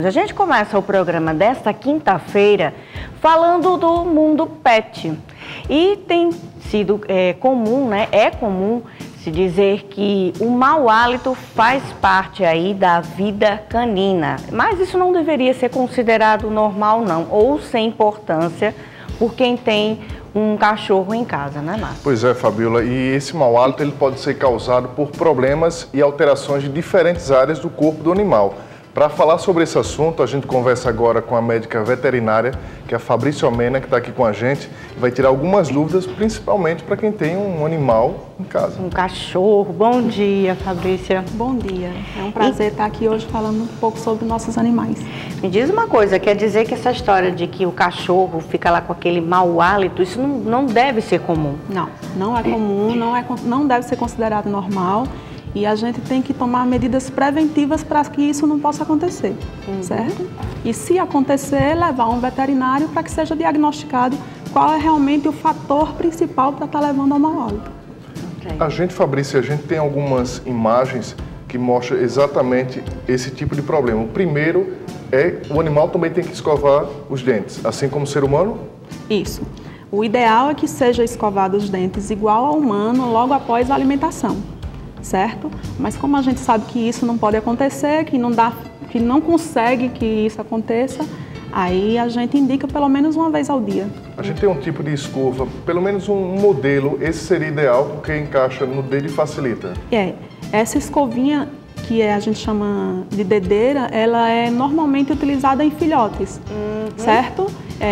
A gente começa o programa desta quinta-feira falando do mundo pet. E tem sido comum, né? É comum se dizer que o mau hálito faz parte aí da vida canina. Mas isso não deveria ser considerado normal, não, ou sem importância por quem tem um cachorro em casa, né, Márcio? Pois é, Fabiola, e esse mau hálito ele pode ser causado por problemas e alterações de diferentes áreas do corpo do animal. Para falar sobre esse assunto, a gente conversa agora com a médica veterinária, que é a Fabrícia Omena, que está aqui com a gente, e vai tirar algumas dúvidas, principalmente para quem tem um animal em casa. Um cachorro. Bom dia, Fabrícia. Bom dia. É um prazer estar aqui hoje falando um pouco sobre nossos animais. Me diz uma coisa, quer dizer que essa história de que o cachorro fica lá com aquele mau hálito, isso não deve ser comum? Não é comum, não deve ser considerado normal. E a gente tem que tomar medidas preventivas para que isso não possa acontecer, certo? E se acontecer, levar um veterinário para que seja diagnosticado qual é realmente o fator principal para estar levando ao mau hálito. A gente, Fabrícia, a gente tem algumas imagens que mostram exatamente esse tipo de problema. O primeiro é o animal também tem que escovar os dentes, assim como o ser humano? Isso. O ideal é que seja escovado os dentes igual ao humano logo após a alimentação. Certo? Mas como a gente sabe que isso não pode acontecer, que não consegue que isso aconteça, aí a gente indica pelo menos uma vez ao dia. A gente tem um tipo de escova, pelo menos um modelo, esse seria ideal porque encaixa no dedo e facilita. Essa escovinha que a gente chama de dedeira, ela é normalmente utilizada em filhotes, certo?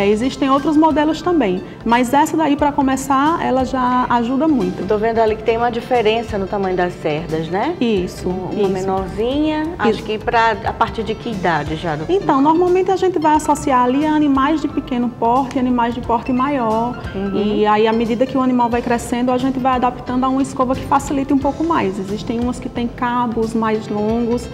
Existem outros modelos também, mas essa daí, para começar, ela já ajuda muito. Estou vendo ali que tem uma diferença no tamanho das cerdas, né? Isso. Uma menorzinha, acho que a partir de que idade já? Então, normalmente a gente vai associar ali a animais de pequeno porte, animais de porte maior, e aí à medida que o animal vai crescendo, a gente vai adaptando a uma escova que facilite um pouco mais. Existem umas que têm cabos mais longos,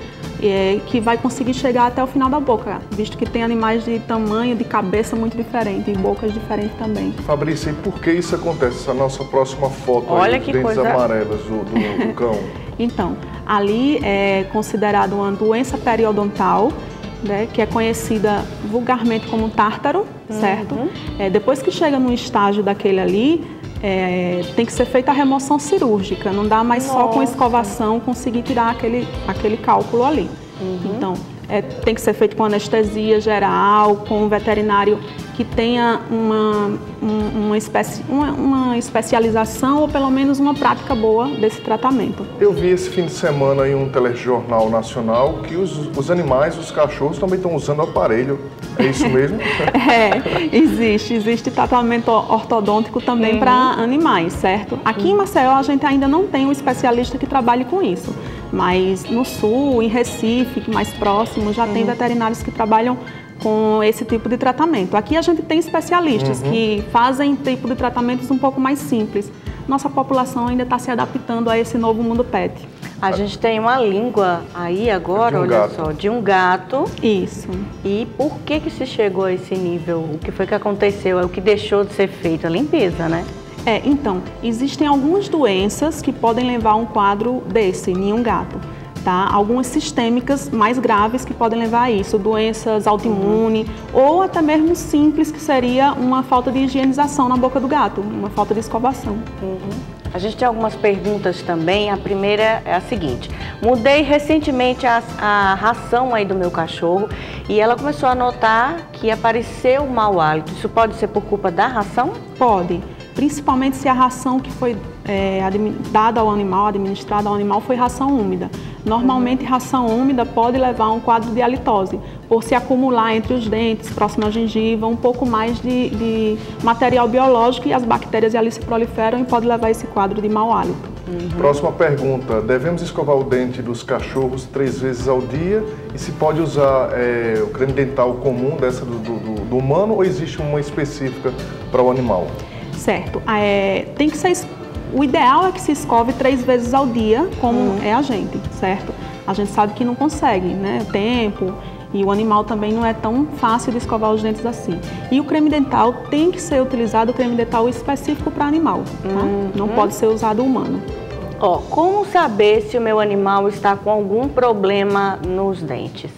que vai conseguir chegar até o final da boca, visto que tem animais de tamanho, de cabeça muito diferente e bocas diferentes também. Fabrícia, e por que isso acontece? Essa nossa próxima foto, olha aí, dos que dentes coisa amarelos do cão. Então, ali é considerado uma doença periodontal, né, que é conhecida vulgarmente como tártaro, certo? Depois que chega num estágio daquele ali, tem que ser feita a remoção cirúrgica, não dá mais só com escovação conseguir tirar aquele cálculo ali. Então, tem que ser feito com anestesia geral, com um veterinário que tenha uma especialização ou pelo menos uma prática boa desse tratamento. Eu vi esse fim de semana em um telejornal nacional que os animais, os cachorros também estão usando aparelho. É isso mesmo? Existe tratamento ortodôntico também para animais, certo? Aqui em Maceió a gente ainda não tem um especialista que trabalhe com isso, mas no sul, em Recife, mais próximo, já tem veterinários que trabalham com esse tipo de tratamento. Aqui a gente tem especialistas que fazem tipo de tratamentos um pouco mais simples. Nossa população ainda está se adaptando a esse novo mundo pet. A gente tem uma língua aí agora, olha só, de um gato. Isso. E por que se chegou a esse nível? O que foi que aconteceu? O que deixou de ser feito? A limpeza, né? Então, existem algumas doenças que podem levar a um quadro desse em um gato. Tá? Algumas sistêmicas mais graves que podem levar a isso, doenças autoimunes ou até mesmo simples, que seria uma falta de higienização na boca do gato, uma falta de escovação. A gente tem algumas perguntas também. A primeira é a seguinte: mudei recentemente a ração aí do meu cachorro e ela começou a notar que apareceu mau hálito. Isso pode ser por culpa da ração? Pode, principalmente se a ração que foi dada ao animal, administrada ao animal, foi ração úmida. Normalmente, ração úmida pode levar a um quadro de halitose, por se acumular entre os dentes, próximo à gengiva, um pouco mais de material biológico e as bactérias ali se proliferam e pode levar a esse quadro de mau hálito. Próxima pergunta: devemos escovar o dente dos cachorros 3 vezes ao dia? E se pode usar o creme dental comum dessa do humano ou existe uma específica para o animal? Certo. Tem que ser... O ideal é que se escove 3 vezes ao dia, como é a gente, certo? A gente sabe que não consegue, né? O tempo e o animal também não é tão fácil de escovar os dentes assim. E o creme dental tem que ser utilizado, o creme dental específico para animal, tá? Não pode ser usado humano. Como saber se o meu animal está com algum problema nos dentes?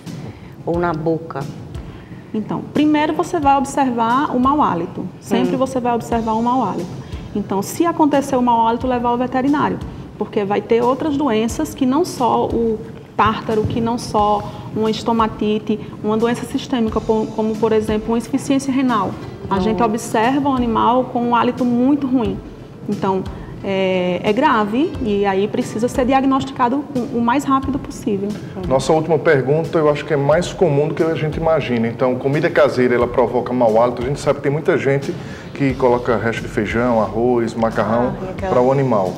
ou na boca? Então, primeiro você vai observar o mau hálito. Sempre você vai observar o mau hálito. Então, se acontecer o mau hálito, levar ao veterinário. Porque vai ter outras doenças que não só o tártaro, que não só uma estomatite, uma doença sistêmica, como por exemplo, uma insuficiência renal. A gente observa o animal com um hálito muito ruim. Então, é grave e aí precisa ser diagnosticado o mais rápido possível. Nossa última pergunta, eu acho que é mais comum do que a gente imagina. Então, comida caseira, ela provoca mau hálito. A gente sabe que tem muita gente que coloca resto de feijão, arroz, macarrão para o animal.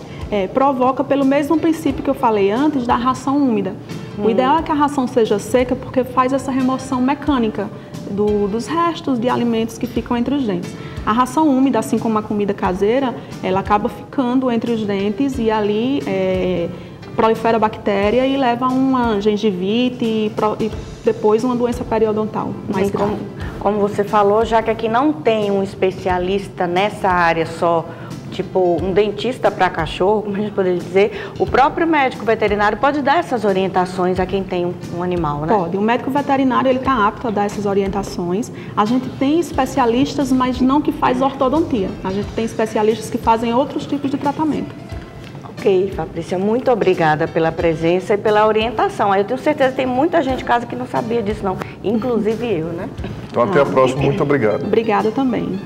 Provoca pelo mesmo princípio que eu falei antes da ração úmida. O ideal é que a ração seja seca porque faz essa remoção mecânica dos restos de alimentos que ficam entre os dentes. A ração úmida, assim como a comida caseira, ela acaba ficando entre os dentes e ali prolifera bactéria e leva a uma gengivite e depois uma doença periodontal mais grave. Como você falou, já que aqui não tem um especialista nessa área só, tipo um dentista para cachorro, como a gente poderia dizer, o próprio médico veterinário pode dar essas orientações a quem tem um animal, né? Pode. O médico veterinário ele está apto a dar essas orientações. A gente tem especialistas, mas não que faz ortodontia. A gente tem especialistas que fazem outros tipos de tratamento. Ok, Fabrícia, muito obrigada pela presença e pela orientação. Eu tenho certeza que tem muita gente em casa que não sabia disso não, inclusive eu, né? Então até a próxima, muito obrigado. Obrigada também.